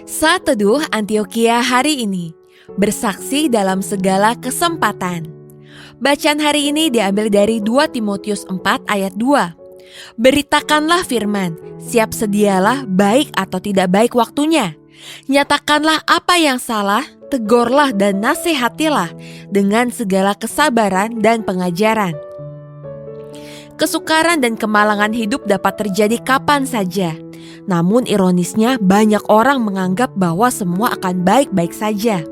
Saat Teduh Antioquia hari ini, bersaksi dalam segala kesempatan. Bacaan hari ini diambil dari 2 Timotius 4 ayat 2. Beritakanlah firman, siap sedialah baik atau tidak baik waktunya. Nyatakanlah apa yang salah, tegurlah dan nasihatilah dengan segala kesabaran dan pengajaran. Kesukaran dan kemalangan hidup dapat terjadi kapan saja. Namun ironisnya banyak orang menganggap bahwa semua akan baik-baik saja.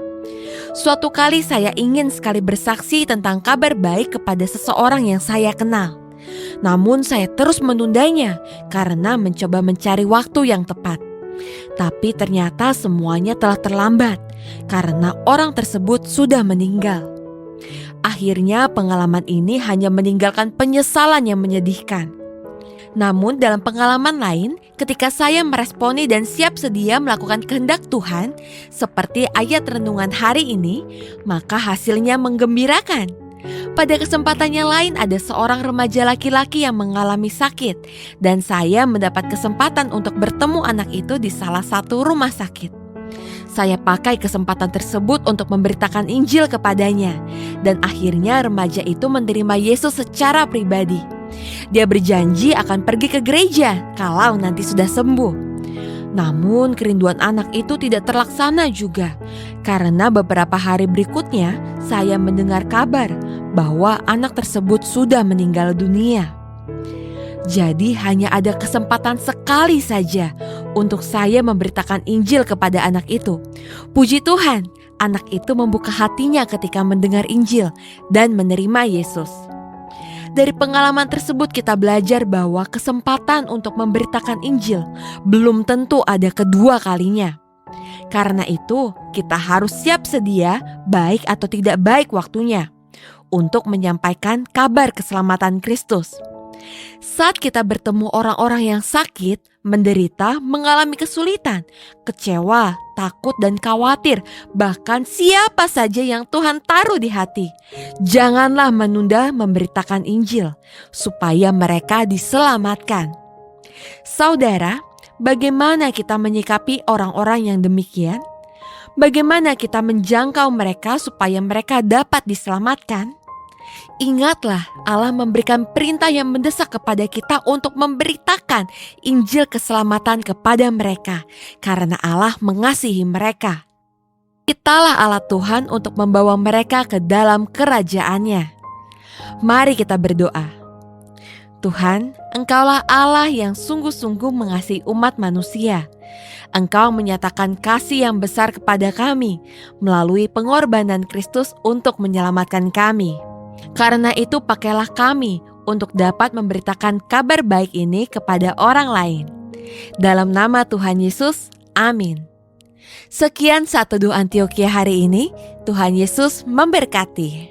Suatu kali saya ingin sekali bersaksi tentang kabar baik kepada seseorang yang saya kenal. Namun saya terus menundanya karena mencoba mencari waktu yang tepat. Tapi ternyata semuanya telah terlambat karena orang tersebut sudah meninggal. Akhirnya pengalaman ini hanya meninggalkan penyesalan yang menyedihkan. Namun dalam pengalaman lain, ketika saya meresponi dan siap sedia melakukan kehendak Tuhan, seperti ayat renungan hari ini, maka hasilnya menggembirakan. Pada kesempatan yang lain ada seorang remaja laki-laki yang mengalami sakit, dan saya mendapat kesempatan untuk bertemu anak itu di salah satu rumah sakit. Saya pakai kesempatan tersebut untuk memberitakan Injil kepadanya, dan akhirnya remaja itu menerima Yesus secara pribadi. Dia berjanji akan pergi ke gereja kalau nanti sudah sembuh. Namun kerinduan anak itu tidak terlaksana juga, karena beberapa hari berikutnya saya mendengar kabar bahwa anak tersebut sudah meninggal dunia. Jadi hanya ada kesempatan sekali saja untuk saya memberitakan Injil kepada anak itu. Puji Tuhan, anak itu membuka hatinya ketika mendengar Injil dan menerima Yesus. Dari pengalaman tersebut kita belajar bahwa kesempatan untuk memberitakan Injil belum tentu ada kedua kalinya. Karena itu kita harus siap sedia baik atau tidak baik waktunya untuk menyampaikan kabar keselamatan Kristus. Saat kita bertemu orang-orang yang sakit, menderita, mengalami kesulitan, kecewa, takut dan khawatir, bahkan siapa saja yang Tuhan taruh di hati, janganlah menunda memberitakan Injil supaya mereka diselamatkan. Saudara, bagaimana kita menyikapi orang-orang yang demikian? Bagaimana kita menjangkau mereka supaya mereka dapat diselamatkan? Ingatlah, Allah memberikan perintah yang mendesak kepada kita untuk memberitakan Injil keselamatan kepada mereka, karena Allah mengasihi mereka. Kitalah Allah Tuhan untuk membawa mereka ke dalam kerajaan-Nya. Mari kita berdoa. Tuhan, Engkaulah Allah yang sungguh-sungguh mengasihi umat manusia. Engkau menyatakan kasih yang besar kepada kami melalui pengorbanan Kristus untuk menyelamatkan kami. Karena itu pakailah kami untuk dapat memberitakan kabar baik ini kepada orang lain. Dalam nama Tuhan Yesus, amin. Sekian Saat Teduh Antioquia hari ini. Tuhan Yesus memberkati.